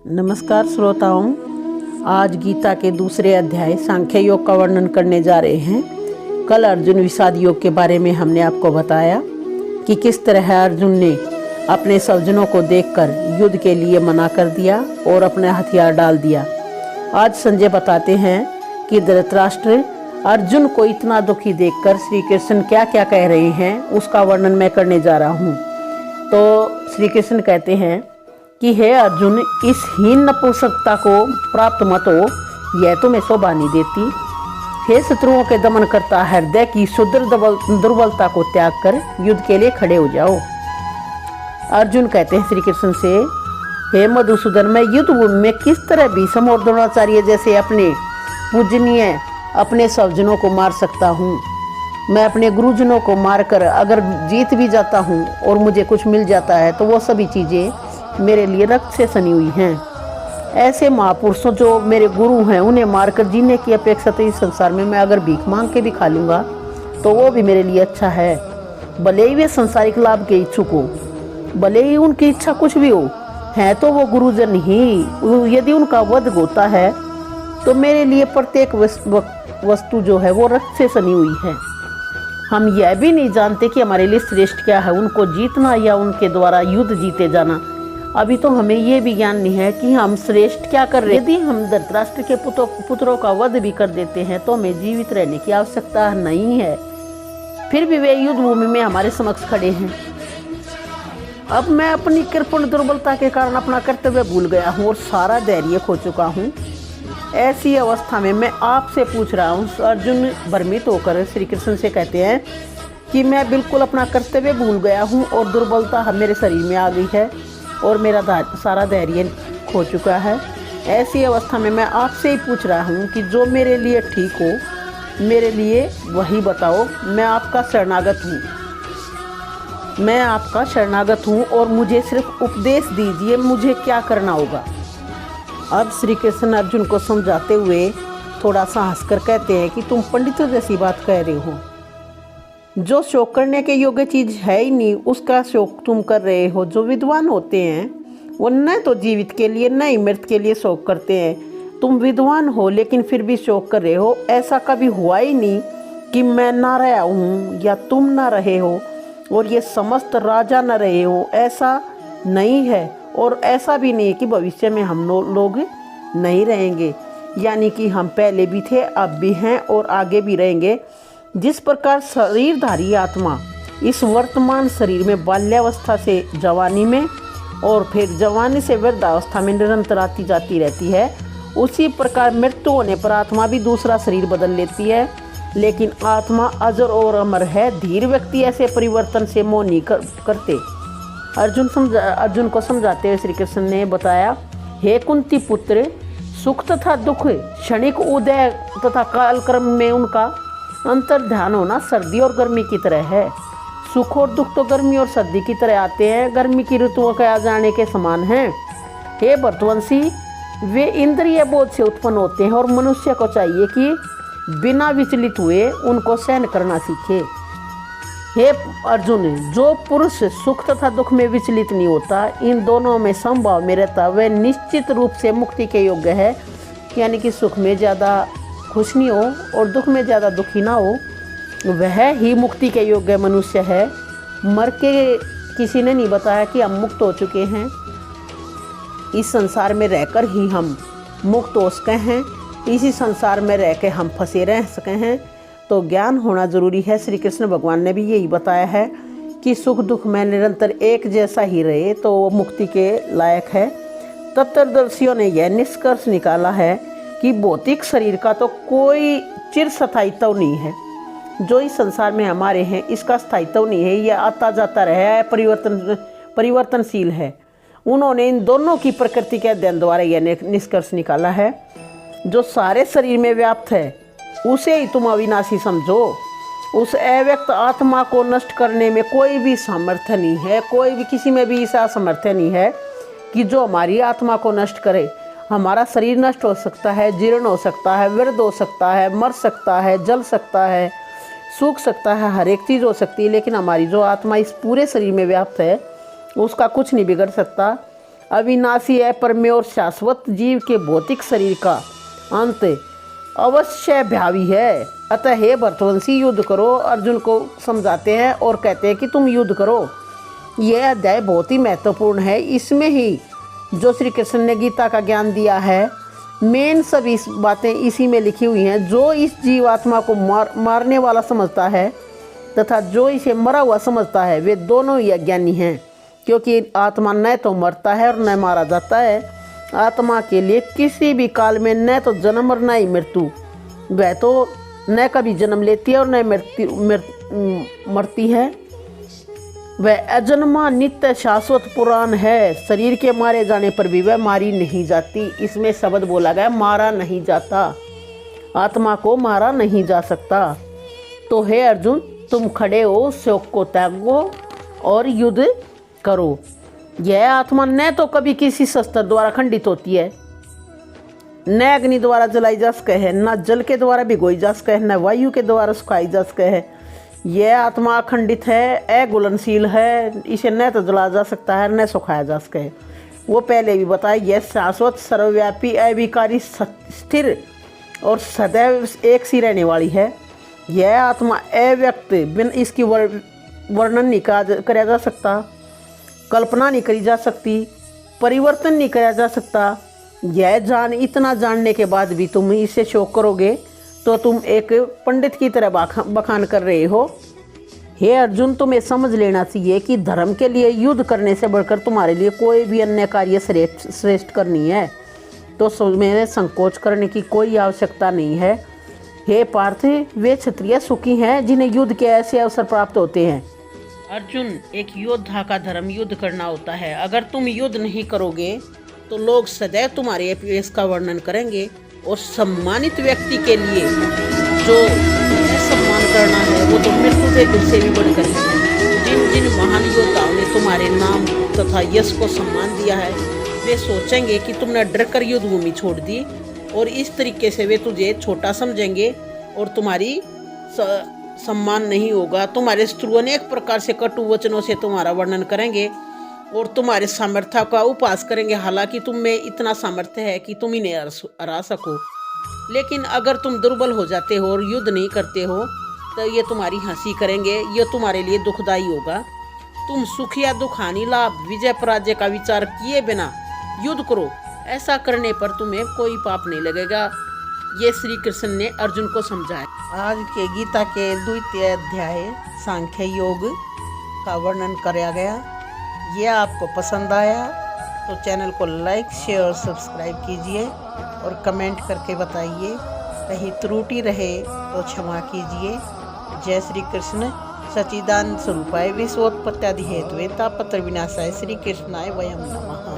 नमस्कार श्रोताओं, आज गीता के दूसरे अध्याय सांख्य योग का वर्णन करने जा रहे हैं। कल अर्जुन विषाद योग के बारे में हमने आपको बताया कि किस तरह अर्जुन ने अपने स्वजनों को देखकर युद्ध के लिए मना कर दिया और अपने हथियार डाल दिया। आज संजय बताते हैं कि धृतराष्ट्र अर्जुन को इतना दुखी देखकर श्री कृष्ण क्या क्या कह रहे हैं, उसका वर्णन मैं करने जा रहा हूँ। तो श्री कृष्ण कहते हैं कि हे अर्जुन, इस हीन नपुंसकता को प्राप्त मत हो, यह तुम्हें शोभा नहीं देती। हे शत्रुओं के दमन करता हृदय की शुद्र दुर्बलता को त्याग कर युद्ध के लिए खड़े हो जाओ। अर्जुन कहते हैं श्री कृष्ण से, हे मधुसूदन, मैं युद्ध भूमि में किस तरह भीष्म और द्रोणाचार्य जैसे अपने पूजनीय अपने स्वजनों को मार सकता हूँ। मैं अपने गुरुजनों को मारकर अगर जीत भी जाता हूँ और मुझे कुछ मिल जाता है तो वो सभी चीज़ें मेरे लिए रक्त से सनी हुई हैं। ऐसे महापुरुषों जो मेरे गुरु हैं उन्हें मारकर जीने की अपेक्षा तो इस संसार में मैं अगर भीख मांग के भी खा लूँगा तो वो भी मेरे लिए अच्छा है। भले ही वे संसारिक लाभ के इच्छुक हो, भले ही उनकी इच्छा कुछ भी हो, है तो वो गुरुजन ही। यदि उनका वध होता है तो मेरे लिए प्रत्येक वस्तु जो है वो रक्त से सनी हुई है। हम यह भी नहीं जानते कि हमारे लिए श्रेष्ठ क्या है, उनको जीतना या उनके द्वारा युद्ध जीते जाना। अभी तो हमें ये भी ज्ञान नहीं है कि हम श्रेष्ठ क्या कर रहे हैं। यदि हम धृतराष्ट्र के पुत्रों का वध भी कर देते हैं तो हमें जीवित रहने की आवश्यकता नहीं है। फिर भी वे युद्ध भूमि में हमारे समक्ष खड़े हैं। अब मैं अपनी कृपण दुर्बलता के कारण अपना कर्तव्य भूल गया हूँ और सारा धैर्य खो चुका हूँ। ऐसी अवस्था में मैं आपसे पूछ रहा हूँ। अर्जुन भ्रमित होकर श्री कृष्ण से कहते हैं कि मैं बिल्कुल अपना कर्तव्य भूल गया हूँ और दुर्बलता मेरे शरीर में आ गई है और मेरा सारा धैर्य खो चुका है। ऐसी अवस्था में मैं आपसे ही पूछ रहा हूँ कि जो मेरे लिए ठीक हो मेरे लिए वही बताओ। मैं आपका शरणागत हूँ और मुझे सिर्फ उपदेश दीजिए, मुझे क्या करना होगा। अब श्री कृष्ण अर्जुन को समझाते हुए थोड़ा सा हंसकर कहते हैं कि तुम पंडितों जैसी बात कह रहे हो। जो शोक करने के योग्य चीज़ है ही नहीं उसका शोक तुम कर रहे हो। जो विद्वान होते हैं वो न तो जीवित के लिए न ही मृत के लिए शोक करते हैं। तुम विद्वान हो लेकिन फिर भी शोक कर रहे हो। ऐसा कभी हुआ ही नहीं कि मैं ना रहा हूँ या तुम ना रहे हो और ये समस्त राजा न रहे हो, ऐसा नहीं है। और ऐसा भी नहीं है कि भविष्य में हम लोग नहीं रहेंगे, यानी कि हम पहले भी थे, अब भी हैं और आगे भी रहेंगे। जिस प्रकार शरीरधारी आत्मा इस वर्तमान शरीर में बाल्यावस्था से जवानी में और फिर जवानी से वृद्धावस्था में निरंतर आती जाती रहती है, उसी प्रकार मृत्यु होने पर आत्मा भी दूसरा शरीर बदल लेती है। लेकिन आत्मा अजर और अमर है। धीर व्यक्ति ऐसे परिवर्तन से मोह नहीं करते। अर्जुन को समझाते हुए श्री कृष्ण ने बताया, हे कुंती पुत्र, सुख तथा दुख क्षणिक उदय तथा कालक्रम में उनका अंतर ध्यान होना सर्दी और गर्मी की तरह है। सुख और दुख तो गर्मी और सर्दी की तरह आते हैं, गर्मी की ऋतुओं के आ जाने के समान हैं। हे भरतवंशी, वे इंद्रिय बोध से उत्पन्न होते हैं और मनुष्य को चाहिए कि बिना विचलित हुए उनको सहन करना सीखे। हे अर्जुन, जो पुरुष सुख तथा दुख में विचलित नहीं होता, इन दोनों में समभाव में रहता, वह निश्चित रूप से मुक्ति के योग्य है। यानी कि सुख में ज़्यादा खुश नहीं हो और दुख में ज़्यादा दुखी ना हो, वह ही मुक्ति के योग्य मनुष्य है। मर के किसी ने नहीं बताया कि हम मुक्त हो चुके हैं। इस संसार में रहकर ही हम मुक्त हो सके हैं, इसी संसार में रह के हम फंसे रह सके हैं। तो ज्ञान होना जरूरी है। श्री कृष्ण भगवान ने भी यही बताया है कि सुख दुख में निरंतर एक जैसा ही रहे तो वो मुक्ति के लायक है। तत्वदर्शियों ने यह निष्कर्ष निकाला है कि भौतिक शरीर का तो कोई चिरस्थायित्व नहीं है। जो इस संसार में हमारे हैं इसका स्थायित्व नहीं है, यह आता जाता रहा है, परिवर्तनशील है। उन्होंने इन दोनों की प्रकृति के अध्ययन द्वारा यह निष्कर्ष निकाला है। जो सारे शरीर में व्याप्त है उसे ही तुम अविनाशी समझो। उस अव्यक्त आत्मा को नष्ट करने में कोई भी सामर्थ्य नहीं है, कोई भी किसी में भी ऐसा सामर्थ्य नहीं है कि जो हमारी आत्मा को नष्ट करे। हमारा शरीर नष्ट हो सकता है, जीर्ण हो सकता है, वृद्ध हो सकता है, मर सकता है, जल सकता है, सूख सकता है, हर एक चीज़ हो सकती है, लेकिन हमारी जो आत्मा इस पूरे शरीर में व्याप्त है उसका कुछ नहीं बिगड़ सकता। अविनाशी है, परमेय और शाश्वत जीव के भौतिक शरीर का अंत अवश्य भावी है। अतः हे भरतवंशी युद्ध करो, अर्जुन को समझाते हैं और कहते हैं कि तुम युद्ध करो। यह अध्याय बहुत ही महत्वपूर्ण है। इसमें ही जो श्री कृष्ण ने गीता का ज्ञान दिया है, मेन सभी बातें इसी में लिखी हुई हैं। जो इस जीवात्मा को मारने वाला समझता है तथा जो इसे मरा हुआ समझता है, वे दोनों ही अज्ञानी हैं, क्योंकि आत्मा न तो मरता है और न मारा जाता है। आत्मा के लिए किसी भी काल में न तो जन्म और न ही मृत्यु, वह तो न कभी जन्म लेती है और न मरती है। वह अजन्मा नित्य शाश्वत पुराण है। शरीर के मारे जाने पर भी वह मारी नहीं जाती। इसमें शब्द बोला गया, मारा नहीं जाता, आत्मा को मारा नहीं जा सकता। तो हे अर्जुन, तुम खड़े हो, शोक को त्यागो और युद्ध करो। यह आत्मा न तो कभी किसी शस्त्र द्वारा खंडित होती है, न अग्नि द्वारा जलाई जा सके है, न जल के द्वारा भिगोई जा सके है, न वायु के द्वारा सुखाई जा सके है। यह आत्मा अखंडित है, अघुलनशील है, इसे न तो जला जा सकता है न सुखाया जा सके है। वो पहले भी बताया, यह शाश्वत सर्वव्यापी अविकारी स्थिर और सदैव एक सी रहने वाली है। यह आत्मा अव्यक्त, बिन इसकी वर्णन नहीं करा जा सकता, कल्पना नहीं करी जा सकती, परिवर्तन नहीं करा जा सकता। यह इतना जानने के बाद भी तुम इससे शोक करोगे तो तुम एक पंडित की तरह बखान कर रहे हो। हे अर्जुन, तुम्हें समझ लेना चाहिए कि धर्म के लिए युद्ध करने से बढ़कर तुम्हारे लिए कोई भी अन्य कार्य श्रेष्ठ करनी है, तो तुम्हें संकोच करने की कोई आवश्यकता नहीं है। हे पार्थ, वे क्षत्रिय सुखी हैं जिन्हें युद्ध के ऐसे अवसर प्राप्त होते हैं। अर्जुन, एक योद्धा का धर्म युद्ध करना होता है। अगर तुम युद्ध नहीं करोगे तो लोग सदैव तुम्हारे अपयश का वर्णन करेंगे, और सम्मानित व्यक्ति के लिए जो सम्मान करना है वो तो मृत्यु के दुख से भी बढ़कर है। जिन जिन महान योद्धाओं ने तुम्हारे नाम तथा यश को सम्मान दिया है, वे सोचेंगे कि तुमने डर कर युद्ध भूमि छोड़ दी, और इस तरीके से वे तुझे छोटा समझेंगे और तुम्हारी सम्मान नहीं होगा। तुम्हारे शत्रु अनेक प्रकार से कटु वचनों से तुम्हारा वर्णन करेंगे और तुम्हारे सामर्थ्य का उपहास करेंगे। हालांकि तुम में इतना सामर्थ्य है कि तुम इन्हें हरा सको, लेकिन अगर तुम दुर्बल हो जाते हो और युद्ध नहीं करते हो तो ये तुम्हारी हंसी करेंगे। ये तुम्हारे लिए दुखदायी होगा। तुम सुख या दुख, हानि लाभ, विजय पराजय का विचार किए बिना युद्ध करो। ऐसा करने पर तुम्हें कोई पाप नहीं लगेगा। ये श्री कृष्ण ने अर्जुन को समझाया। आज के गीता के द्वितीय अध्याय सांख्य योग का वर्णन किया गया। ये आपको पसंद आया तो चैनल को लाइक, शेयर और सब्सक्राइब कीजिए और कमेंट करके बताइए। कहीं त्रुटि रहे तो क्षमा कीजिए। जय श्री कृष्ण। सच्चिदानंद स्वरूपाय विश्वोत्पत्त्यादि हेतुवे तापत्र विनाशाय श्री कृष्णाय वयं नमः।